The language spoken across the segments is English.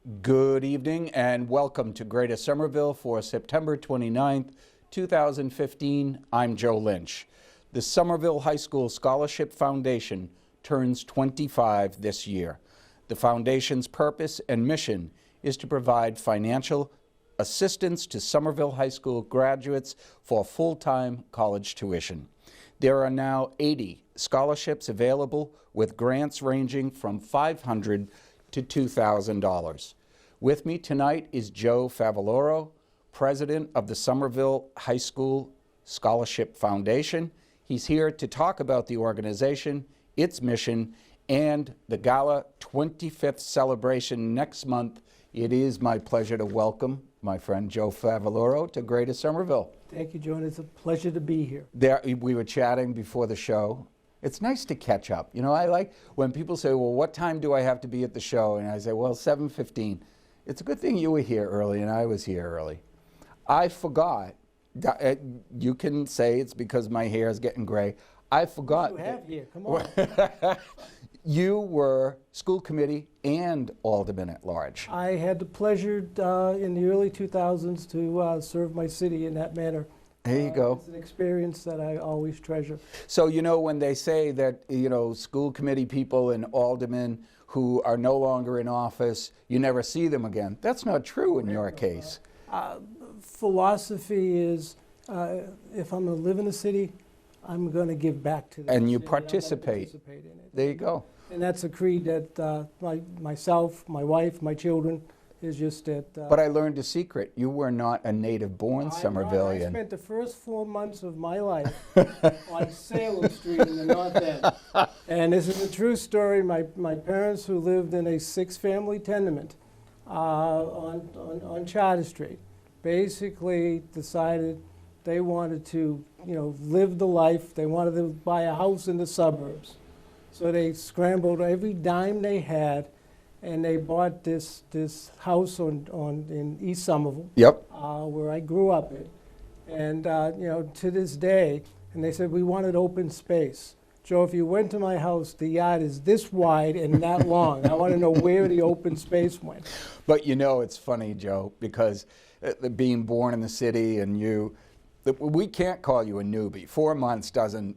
Good evening and welcome to Greater Somerville for September 29th, 2015. I'm Joe Lynch. The Somerville High School Scholarship Foundation turns 25 this year. The foundation's purpose and mission is to provide financial assistance to Somerville High School graduates for full-time college tuition. There are now 80 scholarships available with grants ranging from $500 to $2,000. With me tonight is Joe Favaloro, president of the Somerville High School Scholarship Foundation. He's here to talk about the organization, its mission, and the Gala 25th celebration next month. It is my pleasure to welcome my friend Joe Favaloro to Greater Somerville. Thank you, Joe. It's a pleasure to be here. We were chatting before the show. It's nice to catch up. You know, I like when people say, well, what time do I have to be at the show? And I say, well, 7:15. It's a good thing you were here early and I was here early. I forgot. You can say it's because my hair is getting gray. I forgot. What do you have here? Come on. You were school committee and alderman at large. I had the pleasure in the early 2000s to serve my city in that manner. There you go. It's an experience that I always treasure. So, you know, when they say that, you know, school committee people and aldermen who are no longer in office, you never see them again. That's not true in your case. Philosophy is, if I'm going to live in the city, I'm going to give back to the city. And you participate. In it. There you go. And that's a creed that myself, my wife, my children, is just that. But I learned a secret. You were not a native-born Somervillian. I spent the first 4 months of my life on Salem Street in the North End. And this is a true story. My parents, who lived in a 6-family tenement on Charter Street, basically decided they wanted to, live the life. They wanted to buy a house in the suburbs. So they scrambled every dime they had, and they bought this house in East Somerville, yep, where I grew up in. And to this day, and they said we wanted open space. Joe, if you went to my house, the yard is this wide and that long. I want to know where the open space went. But you know, it's funny, Joe, because being born in the city and we can't call you a newbie. 4 months doesn't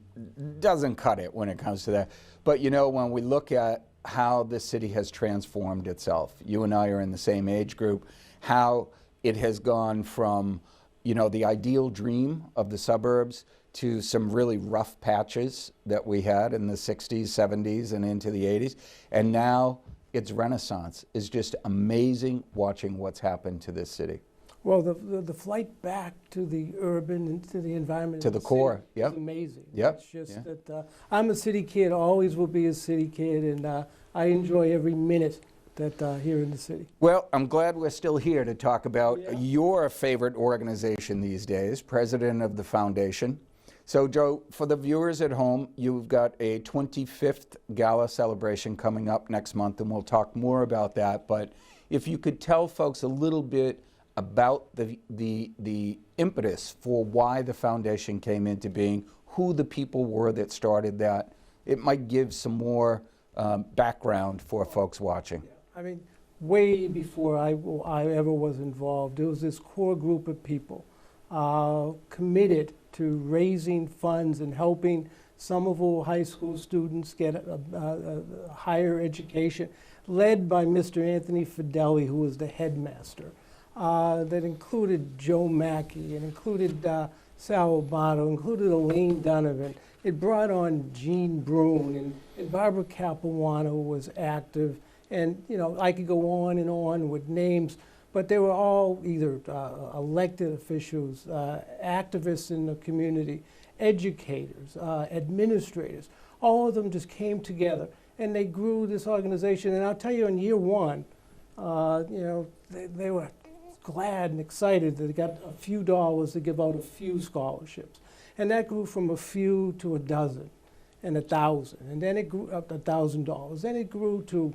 cut it when it comes to that. But you know, when we look at how this city has transformed itself, you and I are in the same age group, how it has gone from, the ideal dream of the suburbs to some really rough patches that we had in the 60s, 70s, and into the 80s. And now its renaissance is just amazing watching what's happened to this city. Well, the flight back to the urban and to the environment, to the core, is amazing. Yep. It's just that I'm a city kid, always will be a city kid, and I enjoy every minute that here in the city. Well, I'm glad we're still here to talk about your favorite organization these days, president of the foundation. So, Joe, for the viewers at home, you've got a 25th Gala celebration coming up next month, and we'll talk more about that. But if you could tell folks a little bit about the impetus for why the foundation came into being, who the people were that started that, it might give some more background for folks watching. I mean, way before I ever was involved, there was this core group of people committed to raising funds and helping Somerville High School students get a higher education, led by Mr. Anthony Fideli, who was the headmaster. That included Joe Mackey, it included Sal Obano, included Elaine Donovan. It brought on Jean Brune, and Barbara Capuano was active. And, I could go on and on with names, but they were all either elected officials, activists in the community, educators, administrators. All of them just came together, and they grew this organization. And I'll tell you, in year one, they were glad and excited that they got a few dollars to give out a few scholarships. And that grew from a few to a dozen and 1,000. And then it grew up to $1,000. Then it grew to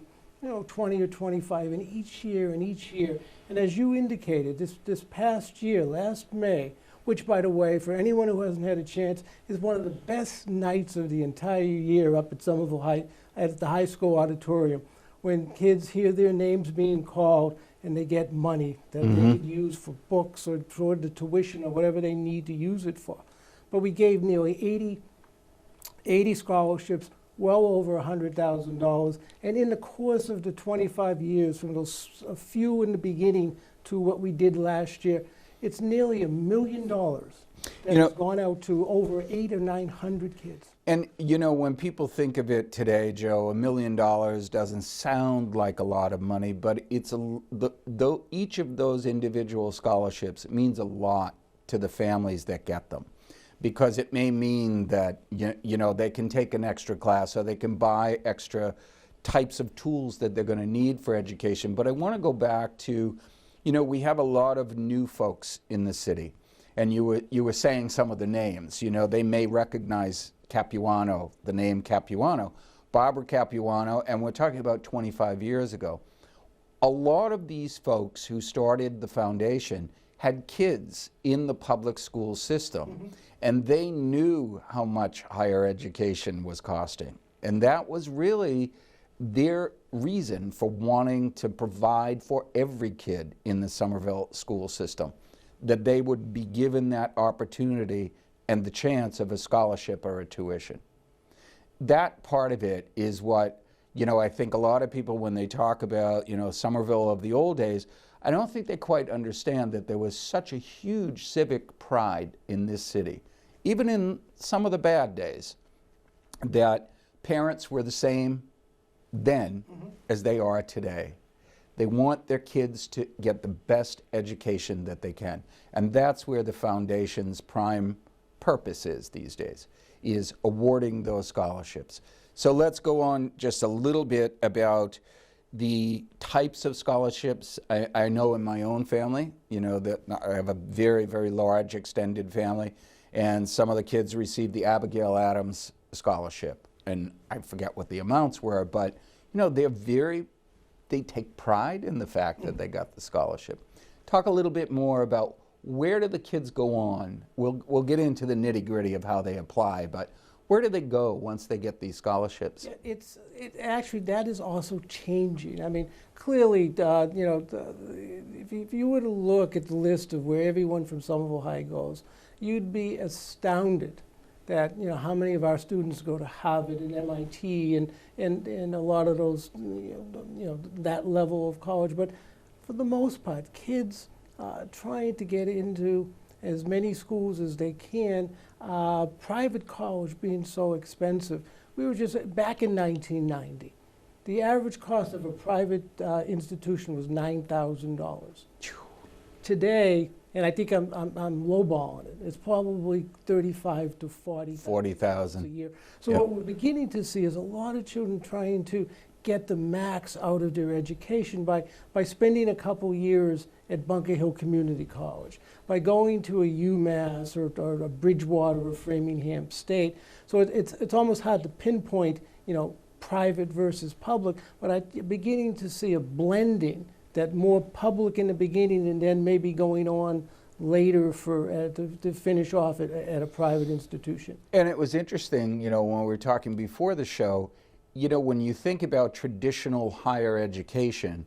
20 or 25 in each year and each year. And as you indicated, this past year, last May, which, by the way, for anyone who hasn't had a chance, is one of the best nights of the entire year up at Somerville High, at the high school auditorium, when kids hear their names being called and they get money that they could use for books or toward the tuition or whatever they need to use it for. But we gave nearly 80 scholarships, well over $100,000. And in the course of the 25 years, from those a few in the beginning to what we did last year, it's nearly $1 million that has gone out to over 800 or 900 kids. And you know, when people think of it today, Joe, $1 million doesn't sound like a lot of money, but it's each of those individual scholarships means a lot to the families that get them, because it may mean that you know they can take an extra class or they can buy extra types of tools that they're going to need for education. But I want to go back to, you know, we have a lot of new folks in the city, and you were saying some of the names. You know, they may recognize Capuano, the name Capuano, Barbara Capuano, and we're talking about 25 years ago. A lot of these folks who started the foundation had kids in the public school system, and they knew how much higher education was costing. And that was really their reason for wanting to provide for every kid in the Somerville school system, that they would be given that opportunity and the chance of a scholarship or a tuition. That part of it is what, you know, I think a lot of people, when they talk about, you know, Somerville of the old days, I don't think they quite understand that there was such a huge civic pride in this city, even in some of the bad days, that parents were the same then as they are today. They want their kids to get the best education that they can. And that's where the foundation's prime purpose is these days, is awarding those scholarships. So let's go on just a little bit about the types of scholarships. I know in my own family, you know, that I have a very, very large extended family, and some of the kids received the Abigail Adams Scholarship. And I forget what the amounts were, but you know, they take pride in the fact that they got the scholarship. Talk a little bit more about where do the kids go on? We'll get into the nitty-gritty of how they apply, but where do they go once they get these scholarships? Actually, that is also changing. I mean, clearly, you know, if you were to look at the list of where everyone from Somerville High goes, you'd be astounded that, you know, how many of our students go to Harvard and MIT and a lot of those, you know, that level of college. But for the most part, kids trying to get into as many schools as they can, private college being so expensive. We were just back in 1990. The average cost of a private institution was $9,000. Today, and I think I'm lowballing it, it's probably $35,000 to $40,000 a year. So what we're beginning to see is a lot of children trying to get the max out of their education by spending a couple years at Bunker Hill Community College, by going to a UMass or a Bridgewater or Framingham State. So it's almost hard to pinpoint, you know, private versus public, but I'm beginning to see a blending, that more public in the beginning and then maybe going on later for to finish off at a private institution. And it was interesting, you know, when we were talking before the show, you know, when you think about traditional higher education,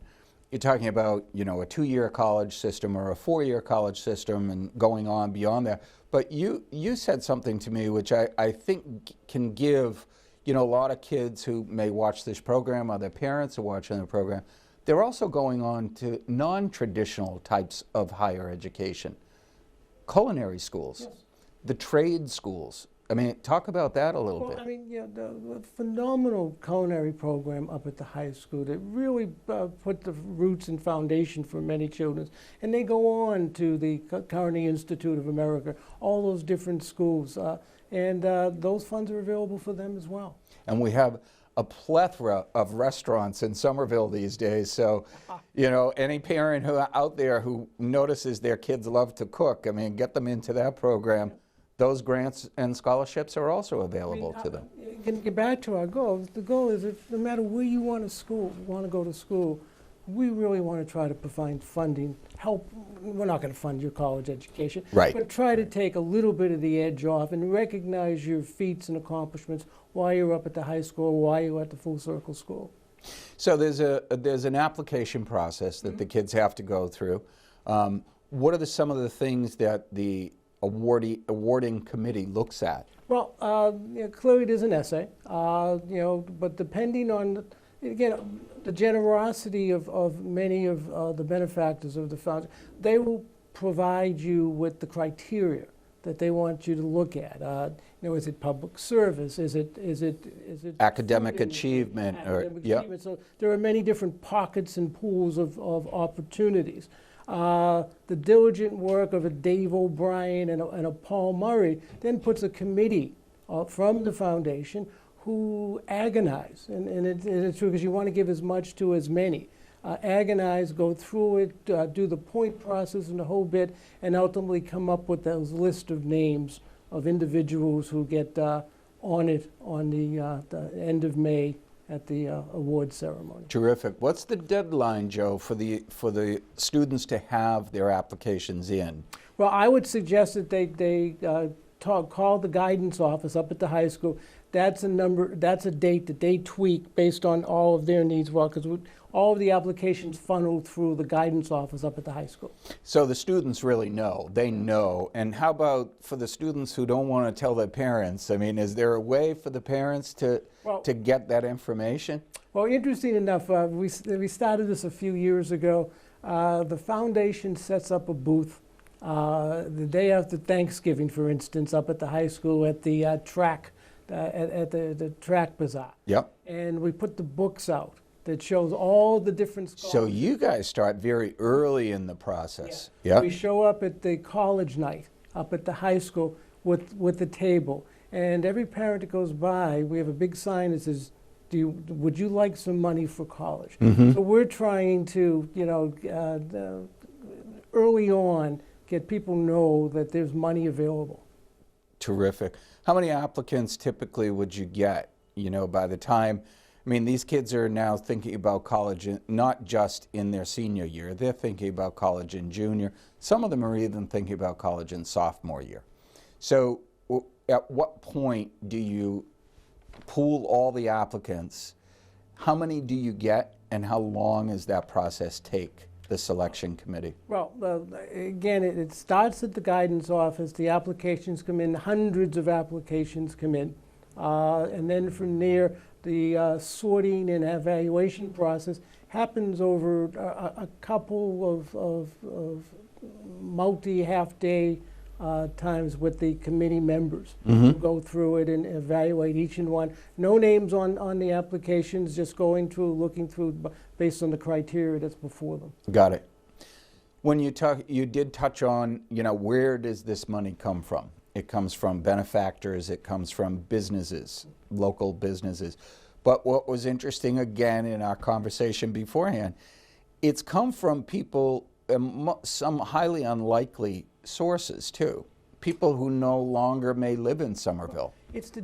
you're talking about, you know, a 2-year college system or a 4-year college system and going on beyond that. But you said something to me which I think can give, you know, a lot of kids who may watch this program or their parents are watching the program, they're also going on to non-traditional types of higher education. Culinary schools, the trade schools. I mean, talk about that a little bit. I mean, yeah, the phenomenal culinary program up at the high school that really put the roots and foundation for many children. And they go on to the Culinary Institute of America, all those different schools. And those funds are available for them as well. And we have a plethora of restaurants in Somerville these days. So, you know, any parent who out there who notices their kids love to cook, I mean, get them into that program. Those grants and scholarships are also available to them. Can get back to our goal. The goal is, if no matter where you want to go to school, we really want to try to provide funding, help. We're not going to fund your college education, right, but try to take a little bit of the edge off and recognize your feats and accomplishments while you're up at the high school, while you're at the full circle school. So there's an application process that the kids have to go through. What are some of the things that the awarding committee looks at? Well, clearly there's an essay, but depending on, again, the generosity of many of the benefactors of the foundation, they will provide you with the criteria that they want you to look at. Is it public service? Is it Academic achievement? Achievement. So there are many different pockets and pools of opportunities. The diligent work of a Dave O'Brien and a Paul Murray then puts a committee from the foundation who agonize, and it's true because you want to give as much to as many. Agonize, go through it, do the point process and the whole bit, and ultimately come up with those list of names of individuals who get honored on the end of May at the award ceremony. Terrific. What's the deadline, Joe, for the students to have their applications in? Well, I would suggest that they call the guidance office up at the high school. That's a date that they tweak based on all of their needs, because all of the applications funnel through the guidance office up at the high school. So the students really know. They know. And how about for the students who don't want to tell their parents? I mean, is there a way for the parents to get that information? Well, interesting enough, we started this a few years ago. The foundation sets up a booth the day after Thanksgiving, for instance, up at the high school at the track, at the track bazaar. Yep. And we put the books out that shows all the different scholarships. So you guys start very early in the process. Yeah. Yep. We show up at the college night up at the high school with the table. And every parent that goes by, we have a big sign that says, would you like some money for college? Mm-hmm. So we're trying to, early on, get people know that there's money available. Terrific. How many applicants typically would you get, by the time? I mean, these kids are now thinking about college, not just in their senior year. They're thinking about college in junior. Some of them are even thinking about college in sophomore year. So at what point do you pool all the applicants? How many do you get, and how long does that process take, the selection committee? Well, again, it starts at the guidance office. The applications come in, hundreds of applications come in. And then from there, the sorting and evaluation process happens over a couple of multi-half-day times with the committee members who go through it and evaluate each and one. No names on the applications, just going through, looking through based on the criteria that's before them. Got it. When you did touch on, where does this money come from? It comes from benefactors, it comes from businesses, local businesses. But what was interesting, again, in our conversation beforehand, it's come from people, some highly unlikely sources too. People who no longer may live in Somerville. It's the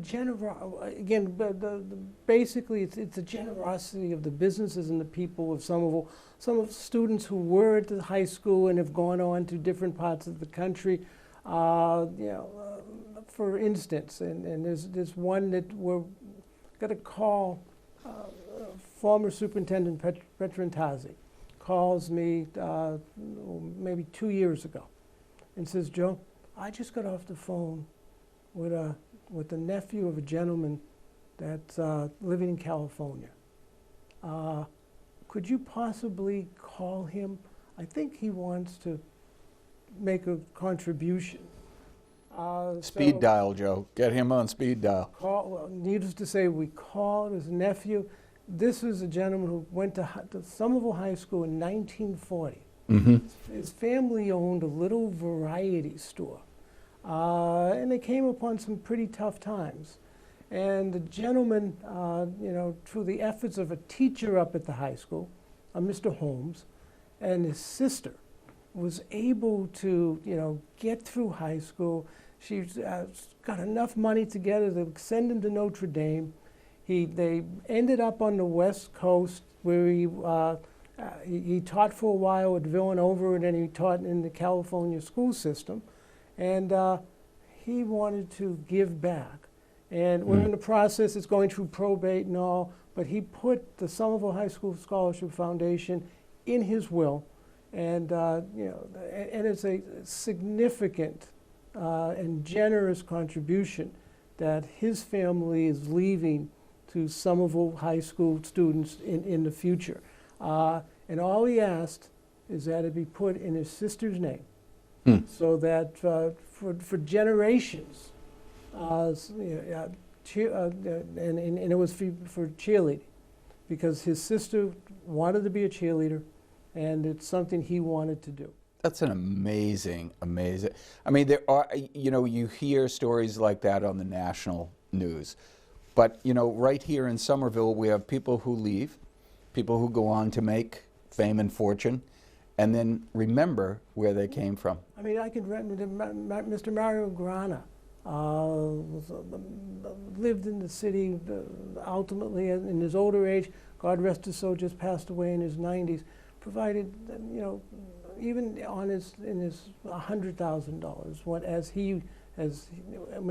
again, basically it's the generosity of the businesses and the people of Somerville. Some of the students who were at the high school and have gone on to different parts of the country. For instance, and there's one that we're going to call former Superintendent Petrantazzi calls me maybe 2 years ago and says, Joe, I just got off the phone with the nephew of a gentleman that's living in California. Could you possibly call him? I think he wants to make a contribution. Speed dial, Joe. Get him on speed dial. Needless to say, we called his nephew. This was a gentleman who went to Somerville High School in 1940. Mm-hmm. His family owned a little variety store. And they came upon some pretty tough times. And the gentleman, through the efforts of a teacher up at the high school, Mr. Holmes, and his sister, was able to, get through high school. She's got enough money together to send him to Notre Dame. They ended up on the West Coast where he taught for a while at Villanova, and then he taught in the California school system. And he wanted to give back. And we're in the process, it's going through probate and all, but he put the Somerville High School Scholarship Foundation in his will. And, you know, and it's a significant and generous contribution that his family is leaving to Somerville High School students in the future. And all he asked is that it be put in his sister's name, so that for generations, and it was for cheerleading, because his sister wanted to be a cheerleader, and it's something he wanted to do. That's an amazing. I mean, there are, you know, you hear stories like that on the national news, but, you know, right here in Somerville, we have people who leave, people who go on to make fame and fortune, and then remember where they came from. I mean, I can remember Mr. Mario Grana lived in the city ultimately in his older age. God rest his soul, just passed away in his 90s. Provided, you know, even in his $100,000, when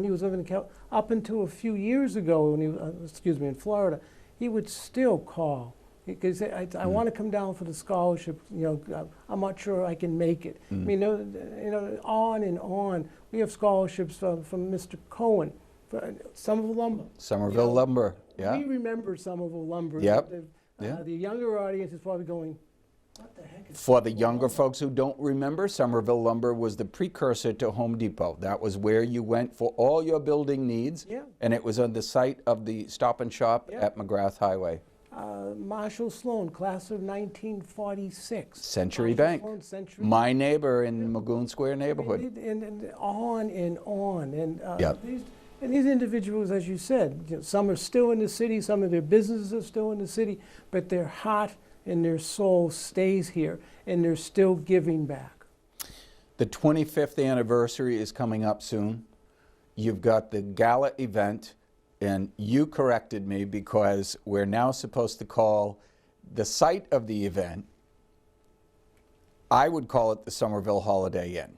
he was living in up until a few years ago, when he in Florida, he would still call. Because I want to come down for the scholarship. You know, I'm not sure I can make it. I mean, you know, on and on. We have scholarships from Mr. Cohen, for Somerville Lumber. Somerville Lumber, yeah. We remember Somerville Lumber. Yep. The younger audience is probably going, what the heck is For the younger folks who don't remember, Somerville Lumber was the precursor to Home Depot. That was where you went for all your building needs, and it was on the site of the Stop and Shop at McGrath Highway. Marshall Sloan, class of 1946. Century Bank. Sloan, Century. My neighbor in Magoon Square neighborhood. And on and on. And Yep. these individuals, as you said, you know, some are still in the city, some of their businesses are still in the city, but their heart and their soul stays here, and they're still giving back. The 25th anniversary is coming up soon. You've got the gala event. And you corrected me because we're now supposed to call the site of the event, I would call it the Somerville Holiday Inn.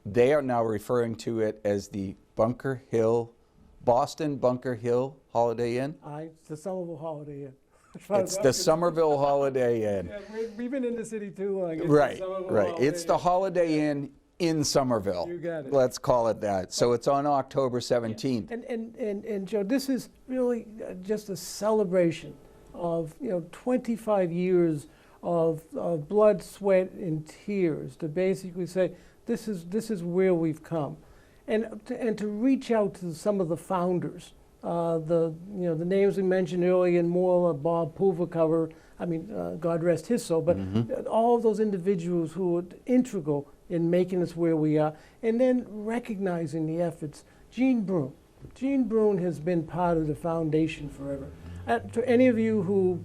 They are now referring to it as the Boston Bunker Hill Holiday Inn. It's the Somerville Holiday Inn. It's the Somerville Holiday Inn. Yeah, we've been in the city too long. Right. It's the Holiday Inn in Somerville. You got it. Let's call it that. So it's on October 17th. And Joe, this is really just a celebration of, you know, 25 years of blood, sweat, and tears to basically say this is where we've come, and to reach out to some of the founders, the names we mentioned earlier and more, Bob Pulvercover. I mean, God rest his soul, but all of those individuals who were integral in making us where we are, and then recognizing the efforts. Gene Brune has been part of the foundation forever. To any of you who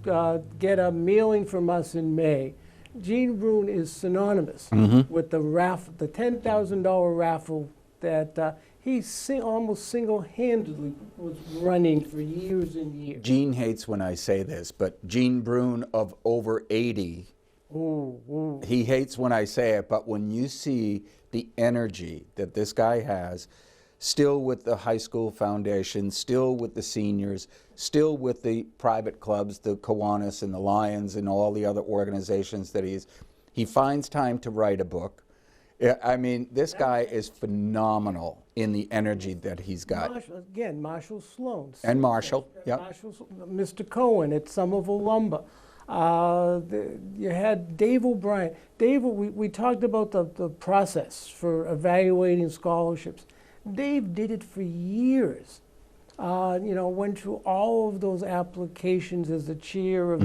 get a mailing from us in May, Gene Brune is synonymous with the raffle, the $10,000 raffle that he almost single-handedly was running for years and years. Gene hates when I say this, but Gene Brune of over 80, he hates when I say it, but when you see the energy that this guy has, still with the high school foundation, still with the seniors, still with the private clubs, the Kiwanis and the Lions and all the other organizations that he finds time to write a book. I mean, this guy is phenomenal in the energy that he's got. Marshall Sloan. And Marshall, yep. Mr. Cohen at Somerville Lumber. You had Dave O'Brien. Dave, we talked about the process for evaluating scholarships. Dave did it for years. Went through all of those applications as the chair of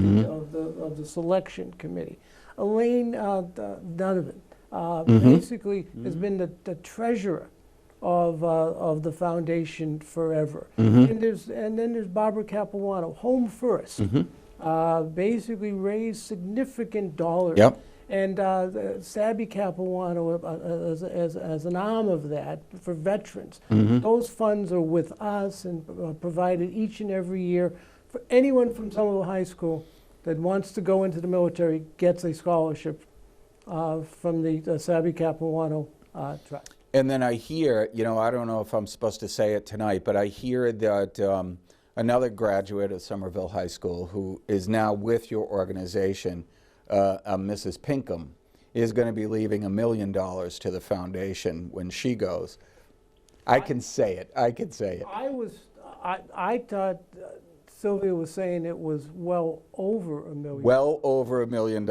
the selection committee. Elaine Donovan basically has been the treasurer of the foundation forever. And then there's Barbara Capuano, Home First. Basically raised significant dollars. Yep. And Sabby Capuano as an arm of that for veterans. Those funds are with us and provided each and every year for anyone from Somerville High School that wants to go into the military gets a scholarship from the Sabby Capuano Trust. And then I hear, I don't know if I'm supposed to say it tonight, but I hear that another graduate of Somerville High School who is now with your organization, Mrs. Pinkham, is going to be leaving $1 million to the foundation when she goes. I can say it. I thought Sylvia was saying it was well over $1 million. Well over $1 million.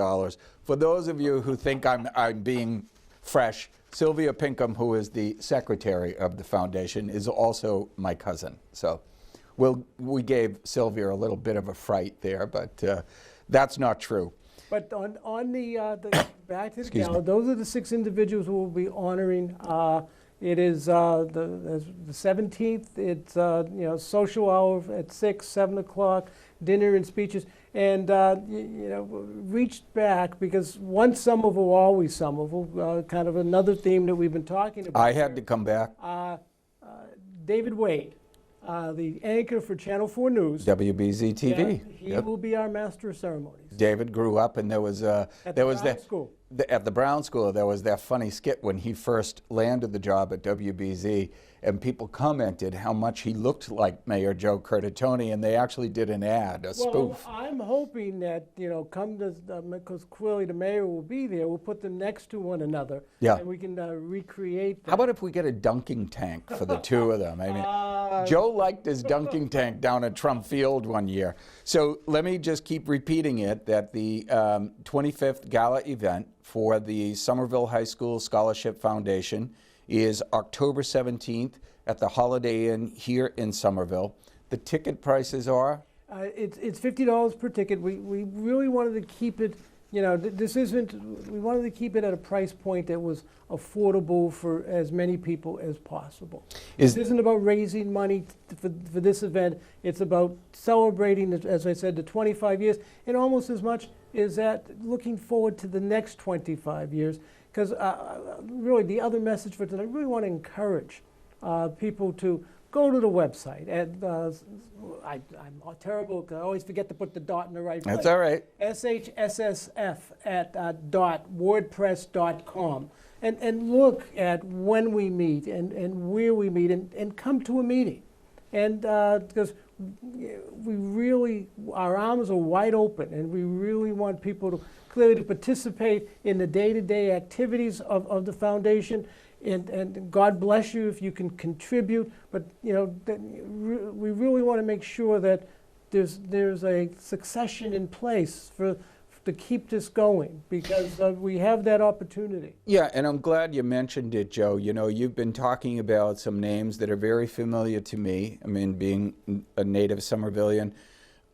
For those of you who think I'm being fresh, Sylvia Pinkham, who is the secretary of the foundation, is also my cousin. So we gave Sylvia a little bit of a fright there, but that's not true. But on the back to the Gala, those are the 6 individuals who will be honoring. It is the 17th. It's social hour at 6, 7 o'clock, dinner and speeches, and reached back because once Somerville, always Somerville. Kind of another theme that we've been talking about. I had to come back. David Wade, the anchor for Channel 4 News. WBZ TV. He will be our master of ceremonies. David grew up, and there was school. At the Brown School, there was that funny skit when he first landed the job at WBZ, and people commented how much he looked like Mayor Joe Curtatone, and they actually did an ad, a spoof. Well, I'm hoping that, come to, because clearly the mayor will be there, we'll put them next to one another, and we can recreate that. How about if we get a dunking tank for the two of them? I mean, Joe liked his dunking tank down at Trump Field one year. So let me just keep repeating it, that the 25th Gala event for the Somerville High School Scholarship Foundation is October 17th at the Holiday Inn here in Somerville. The ticket prices are? It's $50 per ticket. We really wanted to keep it, we wanted to keep it at a price point that was affordable for as many people as possible. This isn't about raising money for this event. It's about celebrating, as I said, the 25 years, and almost as much is that looking forward to the next 25 years. Because really the other message for tonight, I really want to encourage people to go to the website. I'm terrible because I always forget to put the dot in the right place. That's all right. SHSSF at .wordpress.com. And look at when we meet and where we meet and come to a meeting. And because we really, our arms are wide open, and we really want people to clearly to participate in the day-to-day activities of the foundation. And God bless you if you can contribute, but we really want to make sure that there's a succession in place to keep this going, because we have that opportunity. Yeah, and I'm glad you mentioned it, Joe. You've been talking about some names that are very familiar to me. I mean, being a native Somervillian,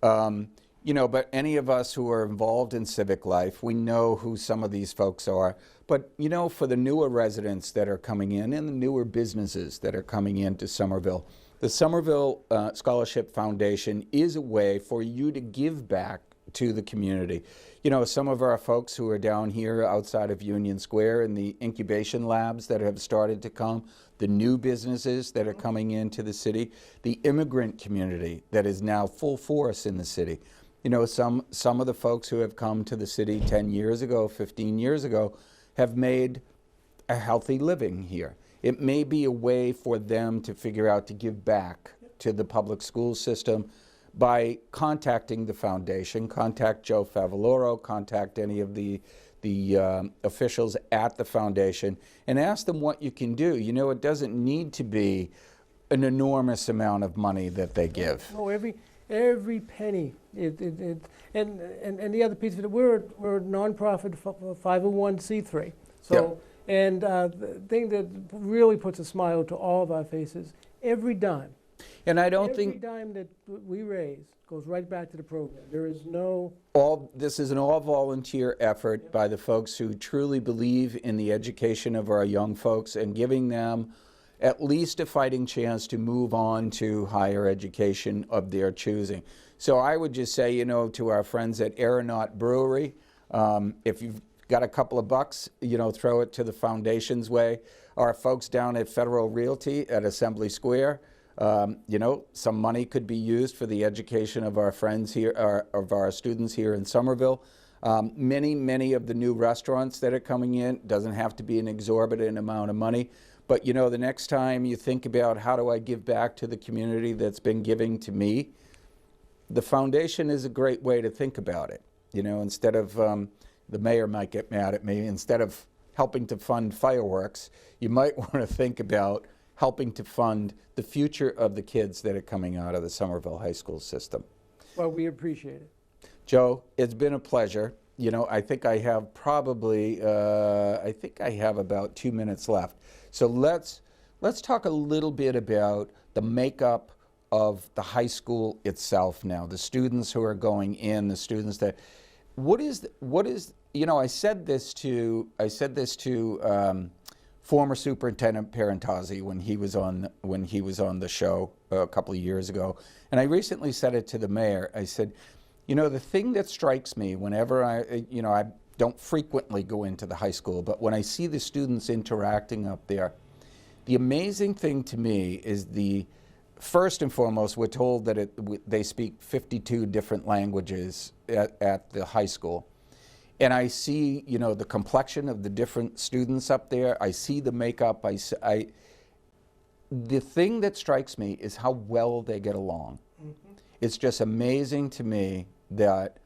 but any of us who are involved in civic life, we know who some of these folks are. But, for the newer residents that are coming in and the newer businesses that are coming into Somerville, the Somerville Scholarship Foundation is a way for you to give back to the community. Some of our folks who are down here outside of Union Square in the incubation labs that have started to come, the new businesses that are coming into the city, the immigrant community that is now full force in the city. Some of the folks who have come to the city 10 years ago, 15 years ago, have made a healthy living here. It may be a way for them to figure out to give back to the public school system by contacting the foundation. Contact Joe Favaloro, contact any of the officials at the foundation, and ask them what you can do. It doesn't need to be an enormous amount of money that they give. No, every penny. And the other piece of it, we're a nonprofit 501c3. So, and the thing that really puts a smile to all of our faces, every dime. And I don't every think dime that we raise goes right back to the program. There is no... This is an all-volunteer effort by the folks who truly believe in the education of our young folks and giving them at least a fighting chance to move on to higher education of their choosing. So I would just say, to our friends at Aeronaut Brewery, if you've got a couple of bucks, throw it to the foundation's way. Our folks down at Federal Realty at Assembly Square, some money could be used for the education of our friends here, of our students here in Somerville. Many of the new restaurants that are coming in, doesn't have to be an exorbitant amount of money, But you know, the next time you think about how do I give back to the community that's been giving to me, the foundation is a great way to think about it. You know, instead of, the mayor might get mad at me, instead of helping to fund fireworks, you might want to think about helping to fund the future of the kids that are coming out of the Somerville High School system. Well, we appreciate it. Joe, it's been a pleasure. You know, I think I have probably, I think I have about 2 minutes left. So let's talk a little bit about the makeup of the high school itself now, the students who are going in, the students that, what is, you know, I said this to former Superintendent Parentazzi when he was on the show a couple of years ago, and I recently said it to the mayor. I said, you know, the thing that strikes me whenever I don't frequently go into the high school, but when I see the students interacting up there, the amazing thing to me is first and foremost, we're told that they speak 52 different languages at the high school. And I see, you know, the complexion of the different students up there. I see the makeup. The thing that strikes me is how well they get along. Mm-hmm. It's just amazing to me that,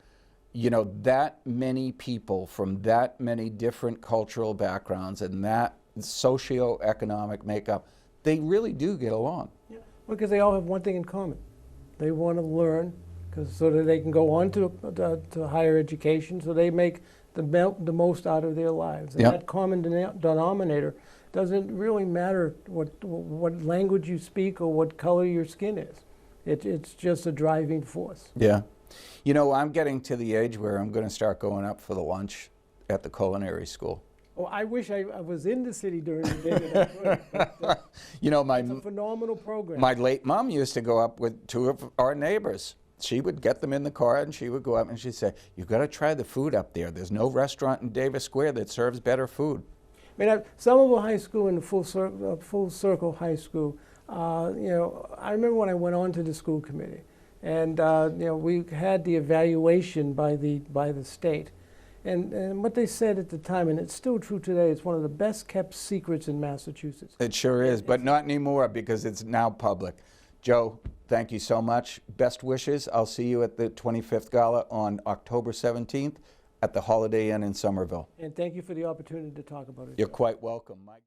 you know, that many people from that many different cultural backgrounds and that socioeconomic makeup, they really do get along. Yeah. Because they all have one thing in common. They want to learn, so that they can go on to higher education, so they make the most out of their lives. And that common denominator doesn't really matter what language you speak or what color your skin is. It's just a driving force. Yeah. You know, I'm getting to the age where I'm going to start going up for the lunch at the culinary school. Oh, I wish I was in the city during the day that I could. You know, it's a phenomenal program. My late mom used to go up with 2 of our neighbors. She would get them in the car and she would go up and she'd say, you've got to try the food up there. There's no restaurant in Davis Square that serves better food. I mean, Somerville High School and Full Circle High School, you know, I remember when I went on to the school committee, and you know, we had the evaluation by the state, and what they said at the time, and it's still true today, it's one of the best kept secrets in Massachusetts. It sure is, but not anymore because it's now public. Joe, thank you so much. Best wishes. I'll see you at the 25th Gala on October 17th at the Holiday Inn in Somerville. And thank you for the opportunity to talk about it. You're quite welcome, Mike.